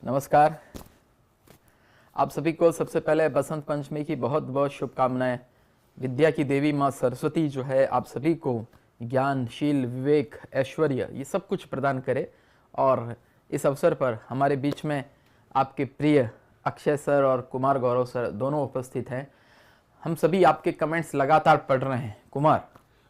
नमस्कार। आप सभी को सबसे पहले बसंत पंचमी की बहुत बहुत शुभकामनाएं। विद्या की देवी माँ सरस्वती जो है आप सभी को ज्ञान, शील, विवेक, ऐश्वर्य ये सब कुछ प्रदान करे। और इस अवसर पर हमारे बीच में आपके प्रिय अक्षय सर और कुमार गौरव सर दोनों उपस्थित हैं। हम सभी आपके कमेंट्स लगातार पढ़ रहे हैं। कुमार,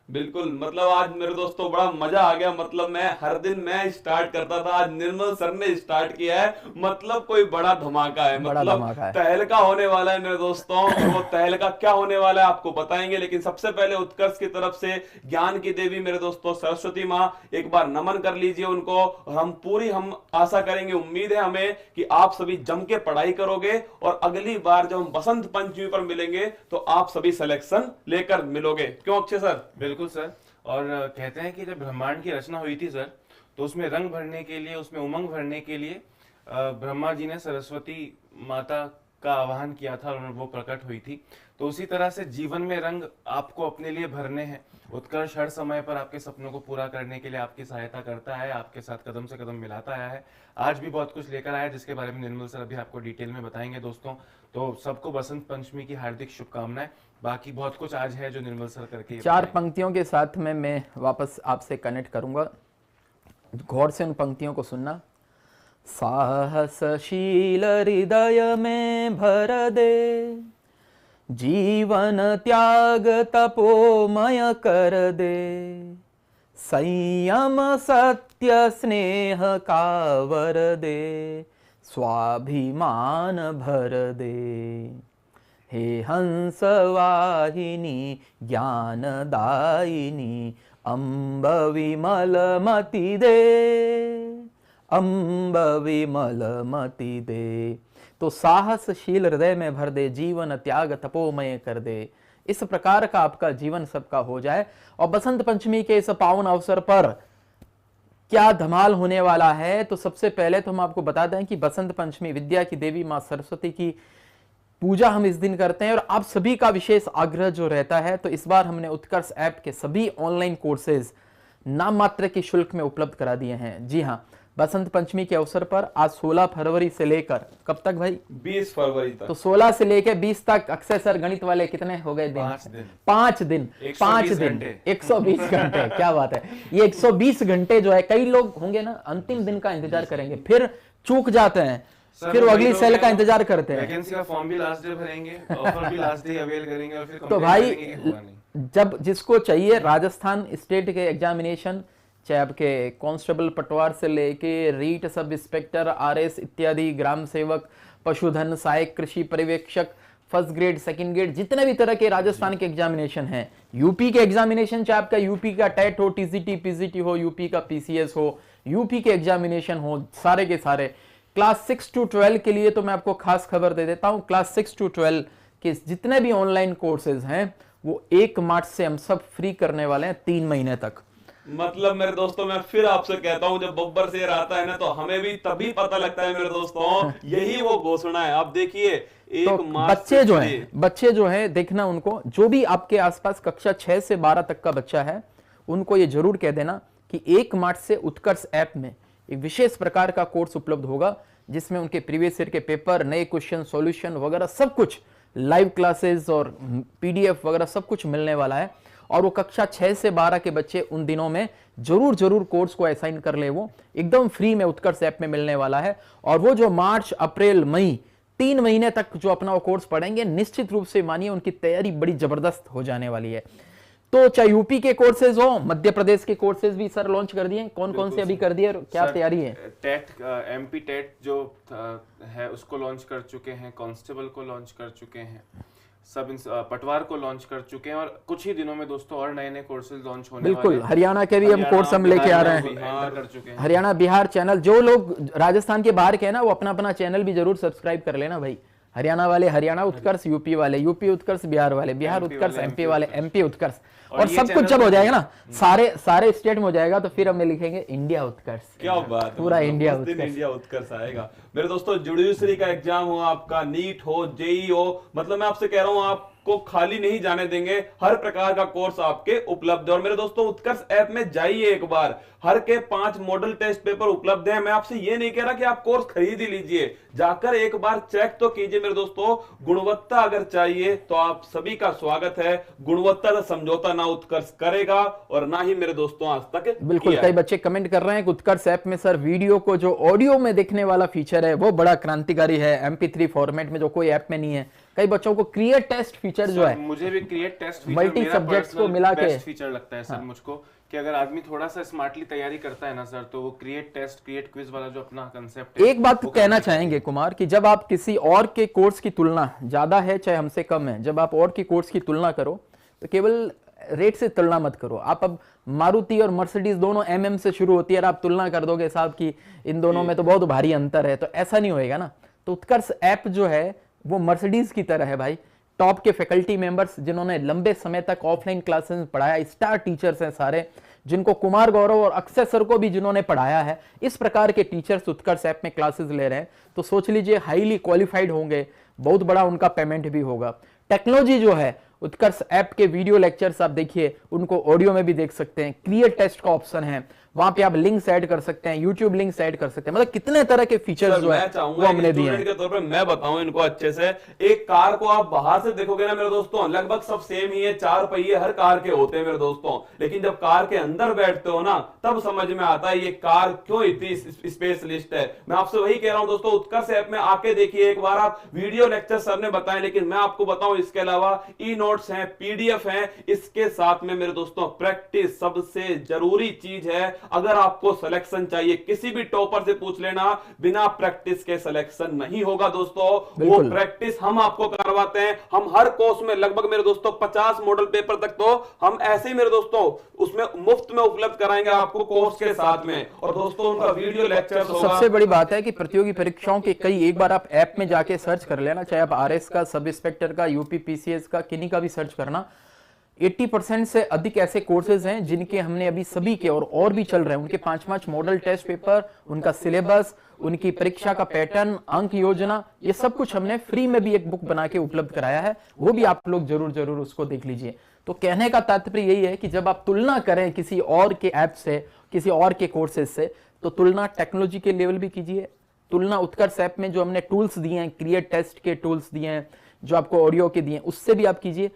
बिल्कुल, मतलब आज मेरे दोस्तों बड़ा मजा आ गया। मतलब मैं हर दिन मैं स्टार्ट करता था, आज निर्मल सर ने स्टार्ट किया है। मतलब कोई बड़ा धमाका है, बड़ा मतलब धमाका है। तहलका होने वाला है मेरे दोस्तों। और वो तहलका क्या होने वाला है आपको बताएंगे, लेकिन सबसे पहले उत्कर्ष की तरफ से ज्ञान की देवी मेरे दोस्तों सरस्वती माँ, एक बार नमन कर लीजिए उनको। और हम आशा करेंगे, उम्मीद है हमें कि आप सभी जम के पढ़ाई करोगे और अगली बार जब हम बसंत पंचमी पर मिलेंगे तो आप सभी सिलेक्शन लेकर मिलोगे। क्यों अक्षय सर? बिल्कुल सर। और कहते हैं कि जब ब्रह्मांड की रचना हुई थी सर, तो उसमें रंग भरने के लिए, उसमें उमंग भरने के लिए ब्रह्मा जी ने सरस्वती माता का आवाहन किया था और वो प्रकट हुई थी। तो उसी तरह से जीवन में रंग आपको अपने लिए भरने हैं। उत्कर्ष हर समय पर आपके सपनों को पूरा करने के लिए आपकी सहायता करता है, आपके साथ कदम से कदम मिलाता आया है। आज भी बहुत कुछ लेकर आया है, जिसके बारे में निर्मल सर अभी आपको डिटेल में बताएंगे दोस्तों। तो सबको बसंत पंचमी की हार्दिक शुभकामनाएं। बाकी बहुत कुछ आज है जो निर्मल सर करके चार पंक्तियों के साथ में मैं वापस आपसे कनेक्ट करूंगा। गौर से उन पंक्तियों को सुनना। साहसशील हृदय में भर दे, जीवन त्याग तपोमय कर दे, संयम सत्य स्नेह का वर दे, स्वाभिमान भर दे। हे हंस वाहिनी ज्ञानदायिनी, अम्ब विमल मति दे, अम्ब विमल मति दे। तो साहसशील हृदय में भर दे, जीवन त्याग तपोमय कर दे। इस प्रकार का आपका जीवन सबका हो जाए। और बसंत पंचमी के इस पावन अवसर पर क्या धमाल होने वाला है, तो सबसे पहले तो हम आपको बता दें कि बसंत पंचमी विद्या की देवी मां सरस्वती की पूजा हम इस दिन करते हैं। और आप सभी का विशेष आग्रह जो रहता है, तो इस बार हमने उत्कर्ष ऐप के सभी ऑनलाइन कोर्सेज नाम मात्र के शुल्क में उपलब्ध करा दिए हैं। जी हाँ, बसंत पंचमी के अवसर पर आज 16 फरवरी से लेकर कब तक भाई? 20 फरवरी तक। तो 16 से लेकर 20 तक। अक्षय सर गणित वाले कितने हो गए दिन? 5 दिन। 5 दिन, 120 120 घंटे। क्या बात है। ये 120 घंटे जो है, कई लोग होंगे ना अंतिम दिन का इंतजार करेंगे, फिर चूक जाते हैं, फिर वो अगली सेल का इंतजार करते हैं। वैकेंसी का फॉर्म भी लास्ट डे भरेंगे, ऑफर भी लास्ट डे अवेल करेंगे और फिर तो भाई जब जिसको चाहिए, राजस्थान स्टेट के एग्जामिनेशन, चाहे आपके कांस्टेबल पटवार से लेके रीट सब इंस्पेक्टर, आरएस इत्यादि, ग्राम सेवक, पशुधन सहायक, कृषि पर्यवेक्षक, फर्स्ट ग्रेड, सेकंड ग्रेड, जितने भी तरह के राजस्थान के एग्जामिनेशन हैं, यूपी के एग्जामिनेशन, चाहे आपका यूपी का टेट हो, टीजीटी पीजीटी हो, यूपी का पीसीएस हो, यूपी के एग्जामिनेशन हो, सारे के सारे क्लास 6 to 12 के लिए तो मैं आपको खास खबर दे देता हूं। क्लास 6 to 12 के जितने भी ऑनलाइन कोर्सेज हैं वो 1 मार्च से हम सब फ्री करने वाले हैं, 3 महीने तक। मतलब मेरे दोस्तों मैं फिर आपसे कहता हूं, जब बब्बर शेर आता है ना तो हमें भी तभी पता लगता है मेरे दोस्तों, यही वो घोषणा है। आप देखिए, तो बच्चे जो हैं देखना, उनको जो भी आपके आसपास कक्षा 6 से 12 तक का बच्चा है, उनको ये जरूर कह देना कि 1 मार्च से उत्कर्ष ऐप में एक विशेष प्रकार का कोर्स उपलब्ध होगा, जिसमें उनके प्रीवियस ईयर के पेपर, नए क्वेश्चन, सॉल्यूशन वगैरह सब कुछ, लाइव क्लासेस और पीडीएफ वगैरह सब कुछ मिलने वाला है। और वो कक्षा 6 से 12 के बच्चे उन दिनों में जरूर कोर्स को असाइन कर ले, वो एकदम फ्री में उत्कर्ष ऐप में मिलने वाला है। और वो जो मार्च, अप्रैल, मई 3 महीने तक जो अपना वो कोर्स पढ़ेंगे, निश्चित रूप से मानिए उनकी तैयारी बड़ी जबरदस्त हो जाने वाली है। तो चाहे यूपी के कोर्सेज हो, मध्य प्रदेश के कोर्सेज भी सर लॉन्च कर दिए। कौन कौन से अभी कर दिए, क्या तैयारी है? टेट, एमपी टेट जो है उसको लॉन्च कर चुके हैं, कांस्टेबल को लॉन्च कर चुके हैं, सब पटवार को लॉन्च कर चुके हैं। और कुछ ही दिनों में दोस्तों और नए कोर्सेज लॉन्च होने वाले हैं। बिल्कुल, हरियाणा के भी हम कोर्स हम लेके आ रहे हैं। कर चुके हैं हरियाणा, बिहार चैनल, जो लोग राजस्थान के बाहर के हैं ना, वो अपना अपना चैनल भी जरूर सब्सक्राइब कर लेना भाई। हरियाणा वाले हरियाणा उत्कर्ष, यूपी वाले यूपी उत्कर्ष, बिहार वाले बिहार उत्कर्ष, एमपी वाले एमपी उत्कर्ष। और सब कुछ जब हो जाएगा ना, सारे स्टेट में हो जाएगा, तो फिर हमें लिखेंगे इंडिया उत्कर्ष। क्या बात, पूरा इंडिया उत्कर्ष आएगा। मेरे दोस्तों जुडिशरी का एग्जाम हो, आपका नीट हो, जेई हो, मतलब मैं आपसे कह रहा हूं, आपको आपको खाली नहीं जाने देंगे, हर प्रकार का कोर्स आपके उपलब्ध है। और मेरे दोस्तों उत्कर्ष ऐप में जाइए एक बार, हर के 5 मॉडल टेस्ट पेपर उपलब्ध हैं। मैं आपसे ये नहीं कह रहा कि आप कोर्स खरीद ही लीजिए, जाकर एक बार चेक तो कीजिए मेरे दोस्तों। गुणवत्ता अगर चाहिए तो आप सभी का स्वागत है, गुणवत्ता का समझौता ना उत्कर्ष करेगा और ना ही मेरे दोस्तों आज तक बिल्कुल। किया कई है। बच्चे कमेंट कर रहे हैं कि उत्कर्ष ऐप में सर वीडियो को जो ऑडियो में देखने वाला फीचर है वो बड़ा क्रांतिकारी है, MP3 फॉर्मेट में जो कोई ऐप में नहीं है। कई बच्चों को क्रिएट टेस्ट फीचर जो है, मुझे भी क्रिएट टेस्ट फीचर मल्टी मेरा सब्जेक्ट्स को personal मिला के, बेस्ट फीचर लगता है सर मुझको, कि अगर आदमी थोड़ा सा स्मार्टली तैयारी करता है ना सर, तो वो क्रिएट टेस्ट क्रिएट क्विज वाला जो अपना कंसेप्ट है, एक बात कहना चाहेंगे कुमार कि जब आप किसी और के कोर्स की तुलना, ज्यादा है चाहे हमसे कम है, जब आप और की कोर्स की तुलना करो तो केवल रेट से तुलना मत करो। आप अब मारुति और मर्सिडीज दोनों MM से शुरू होती है और आप तुलना कर दोगे साहब कि इन दोनों में तो बहुत भारी अंतर है, तो ऐसा नहीं होएगा ना। तो उत्कर्ष ऐप जो है वो मर्सिडीज की तरह है भाई। टॉप के फैकल्टी मेंबर्स जिन्होंने लंबे समय तक ऑफलाइन क्लासेस में पढ़ाया, स्टार टीचर्स हैं सारे, जिनको कुमार गौरव और अक्षय सर को भी जिन्होंने पढ़ाया है, इस प्रकार के टीचर्स उत्कर्ष ऐप में क्लासेस ले रहे हैं। तो सोच लीजिए हाईली क्वालिफाइड होंगे, बहुत बड़ा उनका पेमेंट भी होगा। टेक्नोलॉजी जो है, उत्कर्ष ऐप के वीडियो लेक्चर्स आप देखिए, उनको ऑडियो में भी देख सकते हैं। क्रिएट टेस्ट का ऑप्शन है, वहां पे आप लिंक्स ऐड कर सकते हैं, यूट्यूब लिंक्स ऐड कर सकते हैं। मतलब कितने तरह के फीचर्स जो है वो हमने दिए हैं। के तौर पर मैं बताऊं इनको अच्छे से। एक कार को आप बाहर से देखोगे ना मेरे दोस्तों, लगभग सब सेम ही है, 4 पहिए हर कार के होते हैं मेरे दोस्तों, लेकिन जब कार के अंदर बैठते हो ना तब समझ में आता है ये कार क्यों इतनी स्पेशलिस्ट है। मैं आपसे वही कह रहा हूं दोस्तों, उत्कर्ष ऐप में आके देखिए एक बार आप। वीडियो लेक्चर सर ने बताए, लेकिन मैं आपको बताऊं इसके अलावा ई नोट्स हैं, PDF हैं, इसके साथ में मेरे दोस्तों प्रैक्टिस सबसे जरूरी चीज है। अगर आपको सिलेक्शन चाहिए, किसी भी टॉपर से पूछ लेना, बिना प्रैक्टिस के सिलेक्शन नहीं होगा दोस्तों। वो प्रैक्टिस हम आपको करवाते हैं। हम हर कोर्स में लगभग मेरे दोस्तों 50 मॉडल पेपर तक तो हम ऐसे ही मेरे दोस्तों उसमें मुफ्त में उपलब्ध कराएंगे आपको कोर्स के साथ में। और दोस्तों उनका वीडियो लेक्चर होगा। सबसे बड़ी बात है कि प्रतियोगी परीक्षाओं के कई, एक बार आप ऐप में जाके सर्च कर लेना, चाहे आप RS का, सब इंस्पेक्टर का, UP PCS का, किन्हीं का भी सर्च करना, 80% से अधिक ऐसे कोर्सेज हैं जिनके हमने अभी सभी के और भी चल रहे हैं, उनके 5-5 मॉडल टेस्ट पेपर, उनका सिलेबस, उनकी परीक्षा का पैटर्न, अंक योजना, ये सब कुछ हमने फ्री में भी एक बुक बना के उपलब्ध कराया है। वो भी आप लोग जरूर उसको देख लीजिए। तो कहने का तात्पर्य यही है कि जब आप तुलना करें किसी और के ऐप से, किसी और के कोर्सेज से, तो तुलना टेक्नोलॉजी के लेवल भी कीजिए। तुलना उत्कर्ष ऐप में जो हमने टूल्स दिए हैं, क्रिएट टेस्ट के टूल्स दिए हैं, जो आपको ऑडियो के दिए हैं, उससे भी आप कीजिए।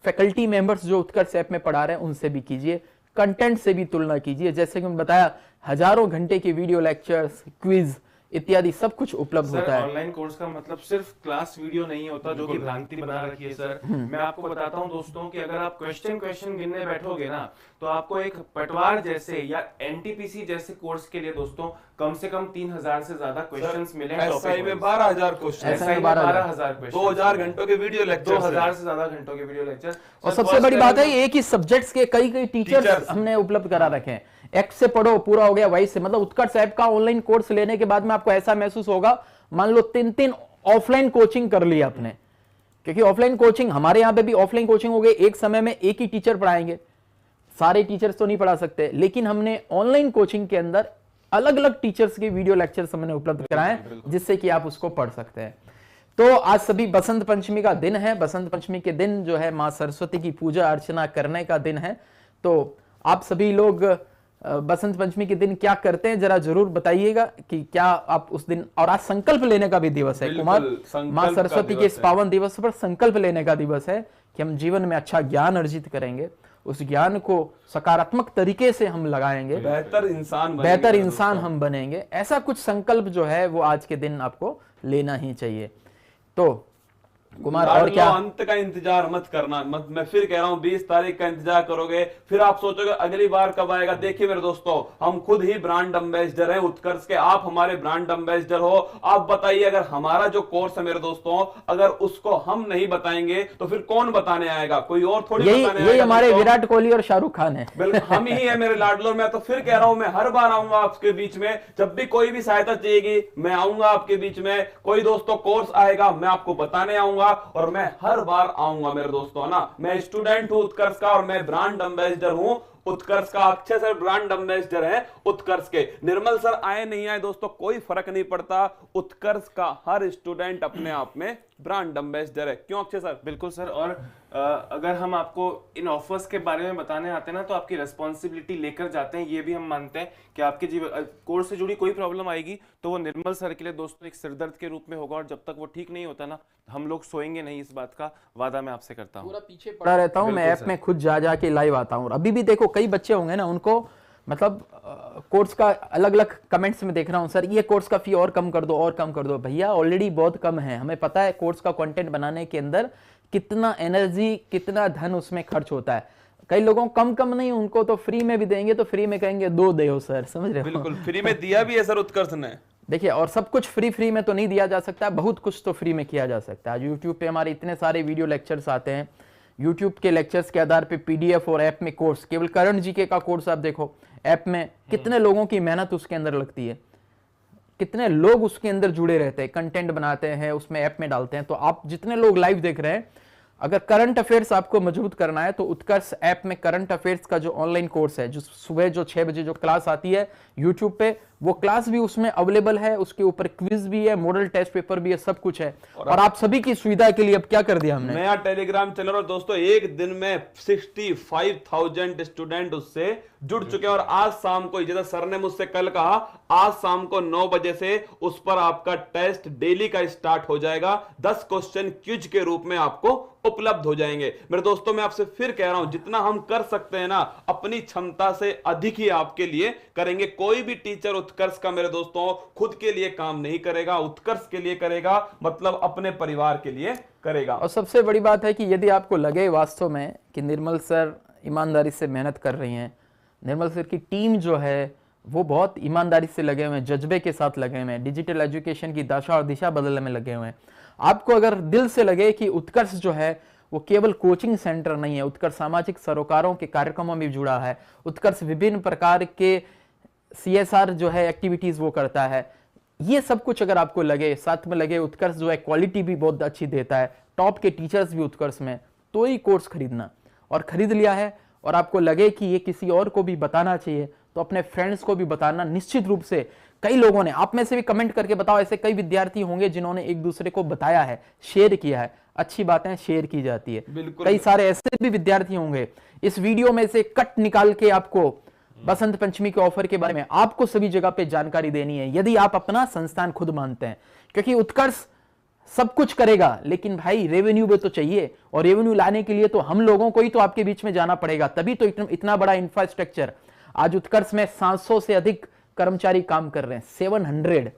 फैकल्टी मेंबर्स जो उत्कर्ष ऐप में पढ़ा रहे हैं उनसे भी कीजिए। कंटेंट से भी तुलना कीजिए। जैसे कि मैंने बताया, हजारों घंटे की वीडियो लेक्चर्स, क्विज इत्यादि सब कुछ उपलब्ध होता है। ऑनलाइन कोर्स का मतलब सिर्फ क्लास वीडियो नहीं होता, जो कि भ्रांति बना रखी है सर। मैं आपको बताता हूं दोस्तों कि अगर आप क्वेश्चन गिनने बैठोगे ना, तो आपको एक पटवार जैसे या NTPC जैसे कोर्स के लिए दोस्तों कम से कम 3000 से ज्यादा क्वेश्चंस मिले हैं। SI में 12000 क्वेश्चन, SI में 12000 क्वेश्चन, 2000 घंटों के वीडियो लेक्चर, 2000 से ज्यादा घंटों के वीडियो लेक्चर। और सबसे बड़ी बात है, एक ही सब्जेक्ट्स के कई टीचर्स हमने उपलब्ध करा रखे हैं। X से पढ़ो पूरा हो गया, Y से, मतलब उत्कर्ष ऐप का ऑनलाइन कोर्स लेने के बाद में आपको ऐसा महसूस होगा, मान लो 3 ऑफलाइन कोचिंग कर ली आपने, क्योंकि ऑफलाइन कोचिंग, हमारे यहाँ पे भी ऑफलाइन कोचिंग हो गई, एक समय में एक ही टीचर पढ़ाएंगे, सारे टीचर्स तो नहीं पढ़ा सकते, लेकिन हमने ऑनलाइन कोचिंग के अंदर अलग अलग टीचर्स के वीडियो लेक्चर्स हमने उपलब्ध कराए, जिससे कि आप उसको पढ़ सकते हैं। तो आज सभी बसंत पंचमी का दिन है। बसंत पंचमी के दिन जो है मां सरस्वती की पूजा अर्चना करने का दिन है। तो आप सभी लोग बसंत पंचमी के दिन क्या करते हैं, जरा जरूर बताइएगा कि क्या आप उस दिन, और आज संकल्प लेने का भी दिवस है कुमार, मां सरस्वती के इस पावन दिवस पर संकल्प लेने का दिवस है कि हम जीवन में अच्छा ज्ञान अर्जित करेंगे, उस ज्ञान को सकारात्मक तरीके से हम लगाएंगे, बेहतर इंसान हम बनेंगे। ऐसा कुछ संकल्प जो है वो आज के दिन आपको लेना ही चाहिए। तो कुमार और क्या, अंत का इंतजार मत करना, मैं फिर कह रहा हूं 20 तारीख का इंतजार करोगे, फिर आप सोचोगे अगली बार कब आएगा। देखिए मेरे दोस्तों, हम खुद ही ब्रांड एम्बेसडर हैं उत्कर्ष के, आप हमारे ब्रांड एम्बेसडर हो। आप बताइए, अगर हमारा जो कोर्स है मेरे दोस्तों, अगर उसको हम नहीं बताएंगे तो फिर कौन बताने आएगा, कोई और थोड़ी बताने आएगा। यही हमारे विराट कोहली और शाहरुख खान है। बिल्कुल हम ही है मेरे लाडलो। मैं तो फिर कह रहा हूं, मैं हर बार आऊंगा आपके बीच में, जब भी कोई भी सहायता चाहिएगी मैं आऊंगा आपके बीच में। कोई दोस्तों कोर्स आएगा मैं आपको बताने आऊंगा, और मैं हर बार आऊंगा मेरे दोस्तों ना। मैं स्टूडेंट हूं उत्कर्ष का और मैं ब्रांड एम्बेसडर हूं उत्कर्ष का अक्षय सर ब्रांड एम्बेसडर है उत्कर्ष के। निर्मल सर आए नहीं आए दोस्तों कोई फर्क नहीं पड़ता, उत्कर्ष का हर स्टूडेंट अपने आप में ब्रांड एम्बेसडर है। क्यों अक्षय सर? बिल्कुल सर। और अगर हम आपको इन ऑफर्स के बारे में बताने आते हैं ना, तो आपकी रिस्पॉन्सिबिलिटी लेकर जाते हैं। ये भी हम मानते हैं कि आपके जीवन कोर्स से जुड़ी कोई प्रॉब्लम आएगी तो वो निर्मल सर के लिए दोस्तों एक सिरदर्द के रूप में होगा, और जब तक वो ठीक नहीं होता ना, हम लोग सोएंगे नहीं। इस बात का वादा मैं आपसे करता हूँ। पूरा पीछे पड़ा रहता हूँ मैं, ऐप में खुद जा के लाइव आता हूँ। अभी भी देखो कई बच्चे होंगे ना, उनको मतलब कोर्स का अलग अलग कमेंट्स में देख रहा हूँ, सर ये कोर्स का फी और कम कर दो और कम कर दो। भैया ऑलरेडी बहुत कम है, हमें पता है कोर्स का कंटेंट बनाने के अंदर कितना एनर्जी कितना धन उसमें खर्च होता है। कई लोगों कम नहीं, उनको तो फ्री में भी देंगे तो फ्री में कहेंगे दो दे सर, समझ रहे हो? बिल्कुल फ्री में दिया भी है सर उत्कर्ष ने। देखिए, और सब कुछ फ्री में तो नहीं दिया जा सकता, बहुत कुछ तो फ्री में किया जा सकता है। यूट्यूब पे हमारे इतने सारे वीडियो लेक्चर्स आते हैं, यूट्यूब के लेक्चर्स के आधार पे पीडीएफ और ऐप में कोर्स, केवल करंट जीके का कोर्स आप देखो ऐप में कितने लोगों की मेहनत उसके अंदर लगती है, कितने लोग उसके अंदर जुड़े रहते हैं, कंटेंट बनाते हैं, उसमें ऐप में डालते हैं। तो आप जितने लोग लाइव देख रहे हैं, अगर करंट अफेयर्स आपको मजबूत करना है तो उत्कर्ष ऐप में करंट अफेयर्स का जो ऑनलाइन कोर्स है, जो सुबह जो 6 बजे जो क्लास आती है यूट्यूब पे, वो क्लास भी उसमें अवेलेबल है, उसके ऊपर क्विज भी है, मॉडल टेस्ट पेपर भी है, सब कुछ है। और आप सभी की सुविधा के लिए अब क्या कर दिया हमने, नया टेलीग्राम चैनल। और दोस्तों एक दिन में 65,000 स्टूडेंट उससे जुड़ चुके हैं। और आज शाम को, जैसा सर ने मुझसे कल कहा, आज शाम को 9 बजे से उस पर आपका टेस्ट डेली का स्टार्ट हो जाएगा। 10 क्वेश्चन क्विज के रूप में आपको उपलब्ध हो जाएंगे। मेरे दोस्तों मैं आपसे फिर कह रहा हूं, जितना हम कर सकते हैं ना, अपनी क्षमता से अधिक ही आपके लिए करेंगे। कोई भी टीचर उत्कर्ष का मेरे दोस्तों खुद के लिए काम नहीं करेगा, उत्कर्ष के लिए करेगा, मतलब अपने परिवार के लिए करेगा। और सबसे बड़ी बात है कि यदि आपको लगे वास्तव में कि निर्मल सर ईमानदारी से मेहनत कर रही हैं, निर्मल सर की टीम जो है वो बहुत ईमानदारी से लगे हुए हैं, जज्बे के साथ लगे हुए हैं, डिजिटल एजुकेशन की दशा और दिशा बदलने में लगे हुए हैं। आपको अगर दिल से लगे कि उत्कर्ष जो है वो केवल कोचिंग सेंटर नहीं है, उत्कर्ष सामाजिक सरोकारों के कार्यक्रमों में जुड़ा है, उत्कर्ष विभिन्न प्रकार के CSR जो है एक्टिविटीज वो करता है, ये सब कुछ अगर आपको लगे, साथ में लगे उत्कर्ष जो है क्वालिटी भी बहुत अच्छी देता है, टॉप के टीचर्स भी उत्कर्ष में, तो ही कोर्स खरीदना। और खरीद लिया है और आपको लगे कि ये किसी और को भी बताना चाहिए, तो अपने फ्रेंड्स को भी बताना निश्चित रूप से। कई लोगों ने, आप में से भी कमेंट करके बताओ, ऐसे कई विद्यार्थी होंगे जिन्होंने एक दूसरे को बताया है, शेयर किया है। अच्छी बातें शेयर की जाती है। कई सारे ऐसे भी विद्यार्थी होंगे, इस वीडियो में से कट निकाल के आपको बसंत पंचमी के ऑफर के बारे में आपको सभी जगह पे जानकारी देनी है, यदि आप अपना संस्थान खुद मानते हैं। क्योंकि उत्कर्ष सब कुछ करेगा, लेकिन भाई रेवेन्यू भी तो चाहिए, और रेवेन्यू लाने के लिए तो हम लोगों को ही तो आपके बीच में जाना पड़ेगा, तभी तो इतना बड़ा इंफ्रास्ट्रक्चर। आज उत्कर्ष में 700 से अधिक कर्मचारी काम कर रहे हैं, 700,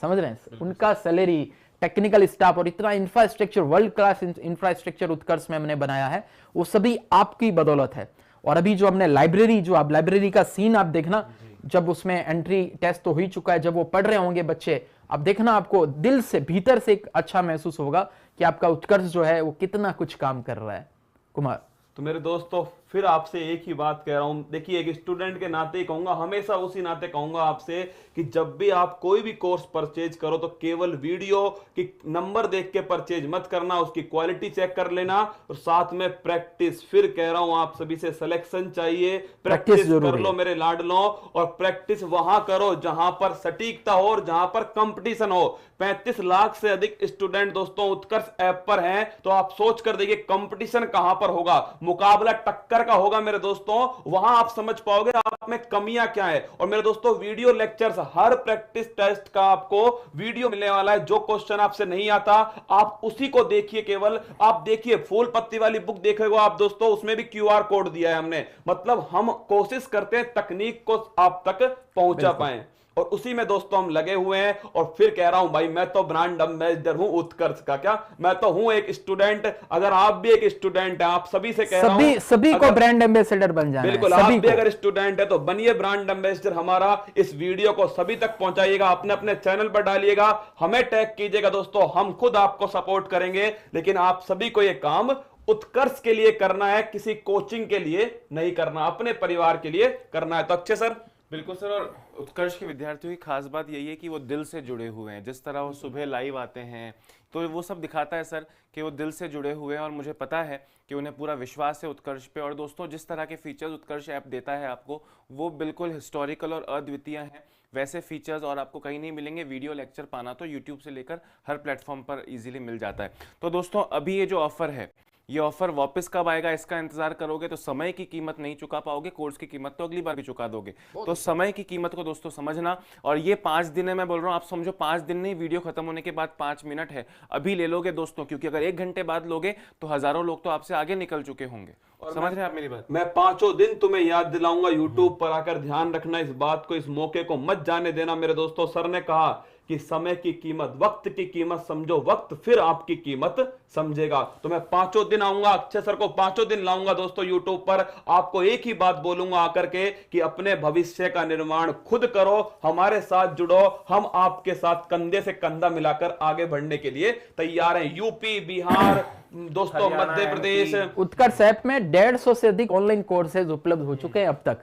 समझ रहे हैं, उनका सैलरी, टेक्निकल स्टाफ और इतना इंफ्रास्ट्रक्चर, वर्ल्ड क्लास इंफ्रास्ट्रक्चर उत्कर्ष में हमने बनाया है, वो सभी आपकी बदौलत है। और अभी जो हमने लाइब्रेरी, जो आप लाइब्रेरी का सीन आप देखना, जब उसमें एंट्री टेस्ट तो हो ही चुका है, जब वो पढ़ रहे होंगे बच्चे, अब देखना आपको दिल से भीतर से एक अच्छा महसूस होगा कि आपका उत्कर्ष जो है वो कितना कुछ काम कर रहा है। कुमार, तो मेरे दोस्तों फिर आपसे एक ही बात कह रहा हूं, देखिए एक स्टूडेंट के नाते ही कहूंगा, हमेशा उसी नाते कहूंगा आपसे कि जब भी आप कोई भी कोर्स परचेज करो तो केवल वीडियो की नंबर देख के परचेज मत करना, उसकी क्वालिटी चेक कर लेना, और साथ में प्रैक्टिस। फिर कह रहा हूं आप सभी से, सिलेक्शन चाहिए, प्रैक्टिस कर लो मेरे लाडलों, और प्रैक्टिस वहां करो जहां पर सटीकता हो और जहां पर कंपटीशन हो। 35 लाख से अधिक स्टूडेंट दोस्तों उत्कर्ष ऐप पर हैं, तो आप सोच कर देखिए कंपटीशन कहां पर होगा, मुकाबला टक्कर का होगा मेरे दोस्तों। वहां आप समझ पाओगे आप में कमियां क्या है। और मेरे दोस्तों वीडियो लेक्चर्स, हर प्रैक्टिस टेस्ट का आपको वीडियो मिलने वाला है। जो क्वेश्चन आपसे नहीं आता आप उसी को देखिए, केवल आप देखिए, फूल पत्ती वाली बुक देखेगा आप दोस्तों, उसमें भी QR कोड दिया है हमने। मतलब हम कोशिश करते हैं तकनीक को आप तक पहुंचा पाए, और उसी में दोस्तों हम लगे हुए हैं। और फिर कह रहा हूं भाई, मैं तो ब्रांड एम्बेसडर हूं उत्कर्ष का, क्या मैं तो हूं एक स्टूडेंट। अगर आप भी एक स्टूडेंट हैं, आप सभी से कह रहा हूं, सभी को ब्रांड एम्बेसडर बन जाना है। बिल्कुल, आप भी अगर स्टूडेंट है तो बनिए ब्रांड एम्बेसडर हमारा। इस वीडियो को सभी तक पहुंचाइएगा, अपने अपने चैनल पर डालिएगा, हमें टैग कीजिएगा दोस्तों, हम खुद आपको सपोर्ट करेंगे। लेकिन आप सभी को यह काम उत्कर्ष के लिए करना है, किसी कोचिंग के लिए नहीं करना, अपने परिवार के लिए करना है। तो अक्षय सर, बिल्कुल सर। और उत्कर्ष के विद्यार्थियों की खास बात यही है कि वो दिल से जुड़े हुए हैं। जिस तरह वो सुबह लाइव आते हैं तो वो सब दिखाता है सर कि वो दिल से जुड़े हुए हैं, और मुझे पता है कि उन्हें पूरा विश्वास है उत्कर्ष पे। और दोस्तों, जिस तरह के फीचर्स उत्कर्ष ऐप देता है आपको, वो बिल्कुल हिस्टोरिकल और अद्वितीय हैं। वैसे फीचर्स और आपको कहीं नहीं मिलेंगे। वीडियो लेक्चर पाना तो यूट्यूब से लेकर हर प्लेटफॉर्म पर इजीली मिल जाता है। तो दोस्तों, अभी ये जो ऑफर है, ये ऑफर वापस कब आएगा इसका इंतजार करोगे तो समय की कीमत नहीं चुका पाओगे, कोर्स की कीमत तो अगली बार भी चुका दोगे। तो समय की कीमत को दोस्तों समझना। और ये 5 दिन है, मैं बोल रहा हूं, आप समझो 5 दिन नहीं, वीडियो खत्म होने के बाद 5 मिनट है। अभी ले लोगे दोस्तों, क्योंकि अगर 1 घंटे बाद लोगे तो हजारों लोग तो आपसे आगे निकल चुके होंगे। समझ रहे हैं आप मेरी बात? मैं 5 दिन तुम्हें याद दिलाऊंगा यूट्यूब पर आकर। ध्यान रखना इस बात को, इस मौके को मत जाने देना मेरे दोस्तों। सर ने कहा कि समय की कीमत, वक्त की कीमत समझो, वक्त फिर आपकी कीमत समझेगा। तो मैं 5 दिन आऊंगा, अक्षय सर को 5 दिन लाऊंगा दोस्तों यूट्यूब पर। आपको एक ही बात बोलूंगा आकर के कि अपने भविष्य का निर्माण खुद करो, हमारे साथ जुड़ो। हम आपके साथ कंधे से कंधा मिलाकर आगे बढ़ने के लिए तैयार हैं। यूपी, बिहार, दोस्तों मध्य प्रदेश। उत्कर्ष ऐप में 150 से अधिक ऑनलाइन कोर्सेज उपलब्ध हो चुके हैं अब तक।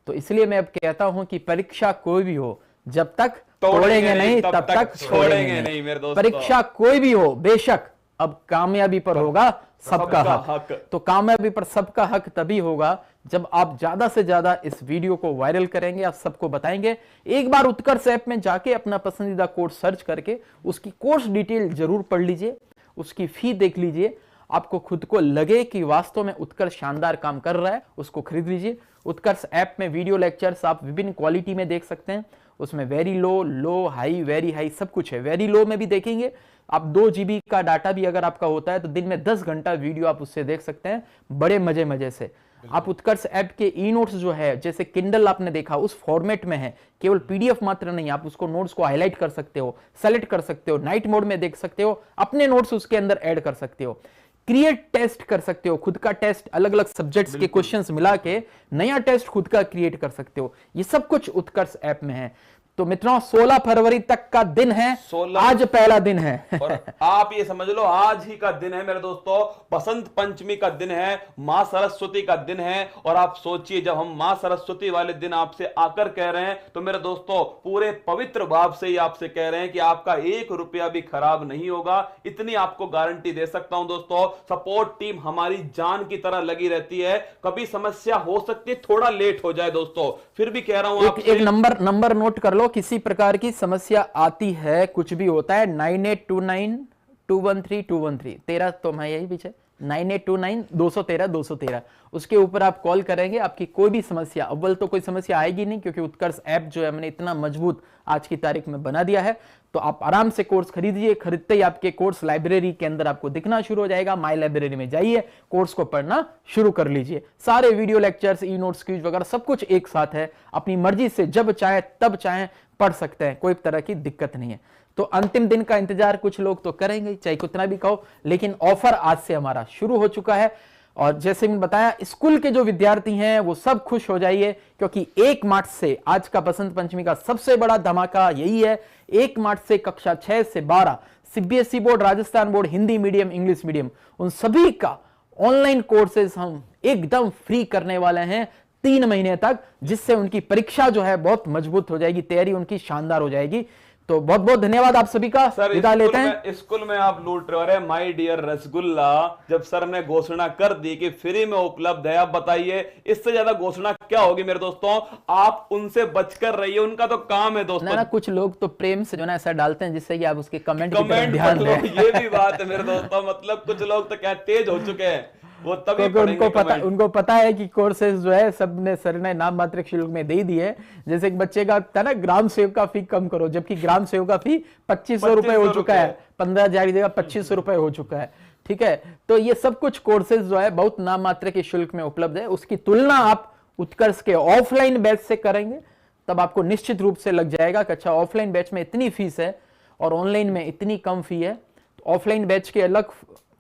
तो इसलिए मैं अब कहता हूं कि परीक्षा कोई भी हो, जब तक तोड़ेंगे नहीं तब तक छोड़ेंगे नहीं मेरे दोस्तों। परीक्षा कोई भी हो, बेशक अब कामयाबी पर होगा सबका हक। तो कामयाबी पर सबका हक तभी होगा जब आप ज्यादा से ज्यादा इस वीडियो को वायरल करेंगे, आप सबको बताएंगे। एक बार उत्कर्ष ऐप में जाके अपना पसंदीदा कोर्स सर्च करके उसकी कोर्स डिटेल जरूर पढ़ लीजिए, उसकी फी देख लीजिए। आपको खुद को लगे कि वास्तव में उत्कर्ष शानदार काम कर रहा है, उसको खरीद लीजिए। उत्कर्ष ऐप में वीडियो लेक्चर्स आप विभिन्न क्वालिटी में देख सकते हैं। उसमें वेरी लो, लो, हाई, वेरी हाई सब कुछ है। वेरी लो में भी देखेंगे आप, 2 GB का डाटा भी अगर आपका होता है तो दिन में 10 घंटा वीडियो आप उससे देख सकते हैं, बड़े मजे मजे से। आप उत्कर्ष ऐप के ई नोट्स जो है, जैसे किंडल आपने देखा, उस फॉर्मेट में है, केवल PDF मात्र नहीं, आप उसको नोट्स को हाईलाइट कर सकते हो, सेलेक्ट कर सकते हो, नाइट मोड में देख सकते हो, अपने नोट्स उसके अंदर ऐड कर सकते हो, क्रिएट टेस्ट कर सकते हो, खुद का टेस्ट, अलग अलग सब्जेक्ट्स के क्वेश्चंस मिला के नया टेस्ट खुद का क्रिएट कर सकते हो। ये सब कुछ उत्कर्ष ऐप में है। तो मित्रों, 16 फरवरी तक का दिन है, 16 आज पहला दिन है। और आप ये समझ लो आज ही का दिन है मेरे दोस्तों। बसंत पंचमी का दिन है, मां सरस्वती का दिन है। और आप सोचिए, जब हम मां सरस्वती वाले दिन आपसे आकर कह रहे हैं तो मेरे दोस्तों पूरे पवित्र भाव से ही आपसे कह रहे हैं कि आपका 1 रुपया भी खराब नहीं होगा, इतनी आपको गारंटी दे सकता हूं दोस्तों। सपोर्ट टीम हमारी जान की तरह लगी रहती है। कभी समस्या हो सकती है, थोड़ा लेट हो जाए दोस्तों, फिर भी कह रहा हूं एक नंबर नोट कर लो। किसी प्रकार की समस्या आती है, कुछ भी होता है, 9829213213 13 तो मैं यही पीछे 9829213213 उसके ऊपर आप कॉल करेंगे। आपकी कोई भी समस्या, अव्वल तो कोई समस्या आएगी नहीं, क्योंकि उत्कर्ष ऐप जो है हमने इतना मजबूत आज की तारीख में बना दिया है। तो आप आराम से कोर्स खरीदिए, खरीदते ही आपके कोर्स लाइब्रेरी के अंदर आपको दिखना शुरू हो जाएगा। माई लाइब्रेरी में जाइए, कोर्स को पढ़ना शुरू कर लीजिए। सारे video lectures, e notes, quiz वगैरह सब कुछ एक साथ है। अपनी मर्जी से जब चाहे तब चाहे पढ़ सकते हैं, कोई तरह की दिक्कत नहीं है। तो अंतिम दिन का इंतजार कुछ लोग तो करेंगे, चाहे कितना भी कहो, लेकिन ऑफर आज से हमारा शुरू हो चुका है। और जैसे मैंने बताया, स्कूल के जो विद्यार्थी हैं वो सब खुश हो जाइए, क्योंकि 1 मार्च से, आज का बसंत पंचमी का सबसे बड़ा धमाका यही है। 1 मार्च से कक्षा 6 से 12 CBSE board, Rajasthan board, Hindi medium, English medium, उन सभी का ऑनलाइन कोर्सेज हम एकदम फ्री करने वाले हैं 3 महीने तक, जिससे उनकी परीक्षा जो है बहुत मजबूत हो जाएगी, तैयारी उनकी शानदार हो जाएगी। तो बहुत बहुत धन्यवाद आप सभी का। सर, विदा लेते हैं। स्कूल में आप लूट रहे हैं माय डियर रसगुल्ला। जब सर ने घोषणा कर दी कि फ्री में उपलब्ध है, आप बताइए इससे ज्यादा घोषणा क्या होगी मेरे दोस्तों। आप उनसे बचकर रहिए, उनका तो काम है दोस्तों। ना कुछ लोग तो प्रेम से जो ना ऐसा डालते हैं जिससे कि आप उसके कमेंट की तरफ ध्यान दें। ये भी बात है मेरे दोस्तों। मतलब कुछ लोग तो क्या तेज हो चुके हैं, वो तभी उनको पता है कि कोर्सेज जो है सब ने सर ने नाम मात्र शुल्क में दे दी है। जैसे एक बच्चे का था ना, ग्राम सेवक का फी कम करो, जबकि ग्राम सेवक का फी 2500 रुपए हो चुका है, 15,000 की जगह 2500 रुपए हो चुका है। ठीक है, तो ये सब कुछ कोर्सेज जो है बहुत नाम मात्र के शुल्क में उपलब्ध है। उसकी तुलना आप उत्कर्ष के ऑफलाइन बैच से करेंगे तब आपको निश्चित रूप से लग जाएगा कि अच्छा, ऑफलाइन बैच में इतनी फीस है और ऑनलाइन में इतनी कम फी है। ऑफलाइन बैच के अलग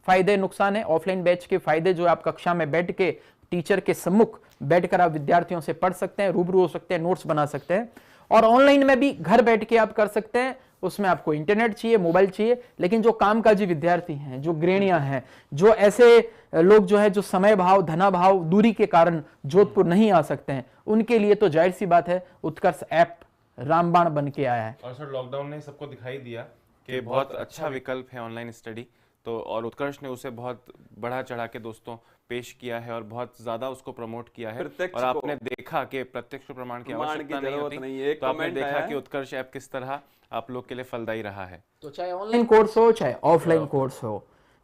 फायदे नुकसान है। ऑफलाइन बैच के फायदे जो आप कक्षा में बैठ के टीचर के सम्मुख बैठकर आप विद्यार्थियों से पढ़ सकते हैं, रूबरू हो सकते हैं, नोट्स बना सकते हैं। और ऑनलाइन में भी घर बैठ के आप कर सकते हैं, उसमें आपको इंटरनेट चाहिए, मोबाइल चाहिए। लेकिन जो कामकाजी विद्यार्थी हैं, जो गृहिणियां हैं, जो ऐसे लोग जो है जो समय भाव, धनाभाव, दूरी के कारण जोधपुर नहीं आ सकते हैं, उनके लिए तो जाहिर सी बात है उत्कर्ष ऐप रामबाण बन के आया है। और सर लॉकडाउन ने सबको दिखाई दिया कि बहुत अच्छा विकल्प है ऑनलाइन स्टडी, तो और उत्कर्ष ने उसे बहुत बढ़ा चढ़ा के दोस्तों पेश किया है और बहुत ज्यादा उसको प्रमोट किया है। और आपने देखा कि प्रत्यक्ष प्रमाण की आवश्यकता नहीं होती, तो आपने देखा कि उत्कर्ष ऐप किस तरह आप लोग के लिए फलदायी रहा है। तो चाहे ऑनलाइन कोर्स हो, चाहे ऑफलाइन कोर्स हो,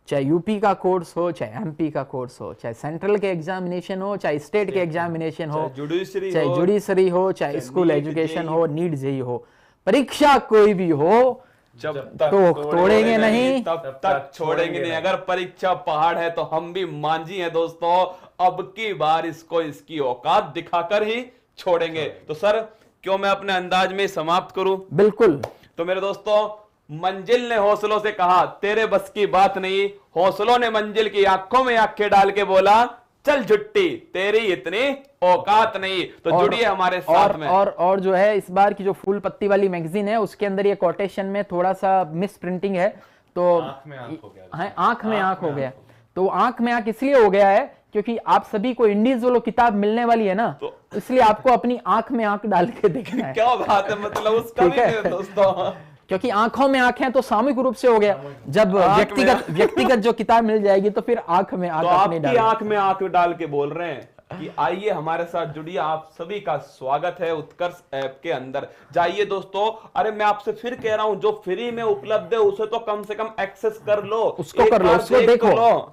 चाहे यूपी का कोर्स हो, चाहे एमपी का कोर्स हो, चाहे सेंट्रल के एग्जामिनेशन हो, चाहे स्टेट के एग्जामिनेशन हो, चाहे जुडिशरी हो, चाहे स्कूल एजुकेशन हो, नीट जेईई हो, परीक्षा कोई भी हो, जब तक तोड़ेंगे नहीं तब तक छोड़ेंगे नहीं। अगर परीक्षा पहाड़ है तो हम भी मांझी हैं दोस्तों, अब की बार इसको इसकी औकात दिखाकर ही छोड़ेंगे। तो सर क्यों मैं अपने अंदाज में समाप्त करूं? बिल्कुल। तो मेरे दोस्तों, मंजिल ने हौसलों से कहा तेरे बस की बात नहीं, हौसलों ने मंजिल की आंखों में आंखें डाल के बोला चल झुट्टी तेरी इतनी औकात नहीं। तो जुड़िए हमारे साथ में। और जो है इस बार की जो फूल पत्ती वाली मैगजीन है उसके अंदर ये कोटेशन में थोड़ा सा मिस प्रिंटिंग है, तो आंख में आंख हो गया। हाँ, आंख में आंख हो गया। तो आंख में आंख इसलिए हो गया है क्योंकि आप सभी को इंडिविजुअल किताब मिलने वाली है ना, तो इसलिए आपको अपनी आंख में आंख डाल के देखना है। क्या बात है, मतलब उसका भी है दोस्तों, क्योंकि आंखों में आंख है तो सामूहिक रूप से हो गया। जब व्यक्तिगत जो किताब मिल जाएगी तो फिर आंख में आंख अपनी डाल, आंख में आंख डाल के बोल रहे हैं कि आइए हमारे साथ जुड़िए। आप सभी का स्वागत है उत्कर्ष ऐप के अंदर। जाइए दोस्तों, अरे मैं आपसे फिर कह रहा हूं, जो फ्री में उपलब्ध है उसे तो कम से कम एक्सेस कर लो, उसको कर लो, उसको देखो,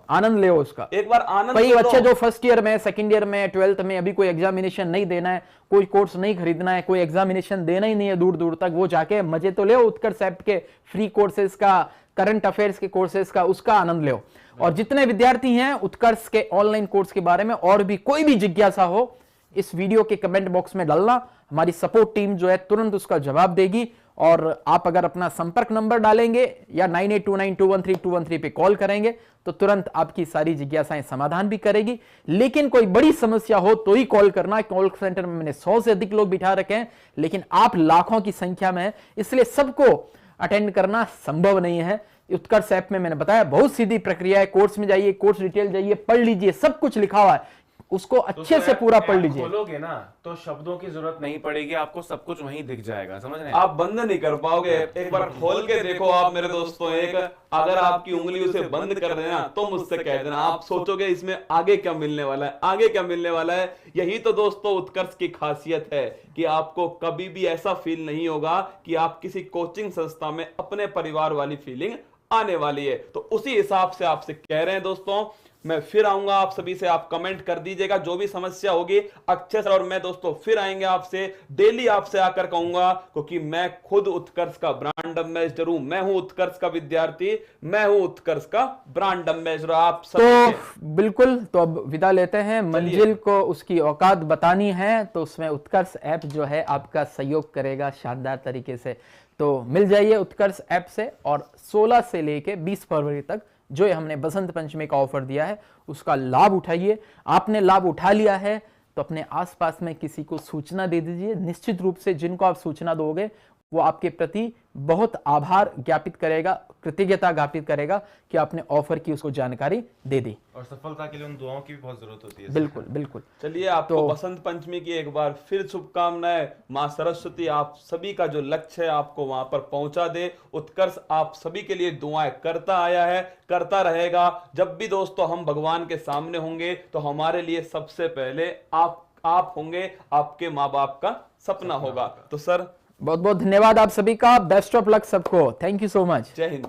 आनंद ले उसका, एक बार आनंद। कई बच्चे जो फर्स्ट ईयर में, सेकंड ईयर में, 12th में अभी कोई एग्जामिनेशन नहीं देना है, कोई कोर्स नहीं खरीदना है, कोई एग्जामिनेशन देना ही नहीं है दूर दूर तक, वो जाके मजे तो ले उत्कर्ष ऐप के फ्री कोर्सेज का, करंट अफेयर्स के कोर्सेज का, उसका आनंद लो। और जितने विद्यार्थी हैं उत्कर्ष के ऑनलाइन कोर्स के बारे में और भी कोई भी जिज्ञासा हो, इस वीडियो के कमेंट बॉक्स में डालना, हमारी सपोर्ट टीम जो है तुरंत उसका जवाब देगी। और आप अगर अपना संपर्क नंबर डालेंगे या 9829213213 पे कॉल करेंगे तो तुरंत आपकी सारी जिज्ञासाएं समाधान भी करेगी। लेकिन कोई बड़ी समस्या हो तो ही कॉल करना। कॉल सेंटर में मैंने 100 से अधिक लोग बिठा रखे हैं, लेकिन आप लाखों की संख्या में हैं, इसलिए सबको अटेंड करना संभव नहीं है। उत्कर्ष ऐप में मैंने बताया बहुत सीधी प्रक्रिया है। कोर्स में जाइए, कोर्स डिटेल जाइए, पढ़ लीजिए, सब कुछ लिखा हुआ है, उसको अच्छे से पूरा पढ़ लीजिए। खोलोगे ना तो शब्दों की जरूरत नहीं पड़ेगी, आपको सब कुछ वहीं दिख जाएगा, समझ रहे हैं? आप बंद नहीं कर पाओगे। एक बार खोल के देखो आप मेरे दोस्तों, एक अगर आपकी उंगली उसे बंद कर देना तो मुझसे कह देना, आप सोचोगे इसमें आगे क्या मिलने वाला है, आगे क्या मिलने वाला है। यही तो दोस्तों उत्कर्ष की खासियत है कि आपको कभी भी ऐसा फील नहीं होगा कि आप किसी कोचिंग संस्था में अपने परिवार वाली फीलिंग आने वाली है। तो उसी हिसाब से आपसे कह रहे हैं दोस्तों, मैं फिर आऊंगा आप सभी से, आप कमेंट कर दीजिएगा जो भी समस्या होगी। अक्षय सर और मैं दोस्तों फिर आएंगे आपसे, डेली आपसे आकर कहूंगा, क्योंकि मैं खुद उत्कर्ष का ब्रांड एम्बेसडर हूं, मैं हूं उत्कर्ष का विद्यार्थी, मैं हूं उत्कर्ष का ब्रांड एम्बेसडर। आप सब तो बिल्कुल, तो अब विदा लेते हैं। मंजिल को उसकी औकात बतानी है तो उसमें उत्कर्ष ऐप जो है आपका सहयोग करेगा शानदार तरीके से। तो मिल जाइए उत्कर्ष ऐप से, और 16 से लेके 20 फरवरी तक जो हमने बसंत पंचमी का ऑफर दिया है उसका लाभ उठाइए। आपने लाभ उठा लिया है तो अपने आसपास में किसी को सूचना दे दीजिए। निश्चित रूप से जिनको आप सूचना दोगे वो आपके प्रति बहुत आभार ज्ञापित करेगा, कृतज्ञता ज्ञापित करेगा कि आपने ऑफर की उसको जानकारी दे दी। और सफलता के लिए उन दुआओं की भी बहुत जरूरत होती है। बिल्कुल बिल्कुल। चलिए, आपको बसंत पंचमी की एक बार फिर शुभकामनाएं। मां सरस्वती आप सभी का जो लक्ष्य है आपको वहां पर पहुंचा दे। उत्कर्ष आप सभी के लिए दुआएं करता आया है, करता रहेगा। जब भी दोस्तों हम भगवान के सामने होंगे तो हमारे लिए सबसे पहले आप होंगे, आपके माँ बाप का सपना होगा। तो सर बहुत बहुत धन्यवाद आप सभी का, बेस्ट ऑफ लक सबको, थैंक यू सो मच, जय हिंद।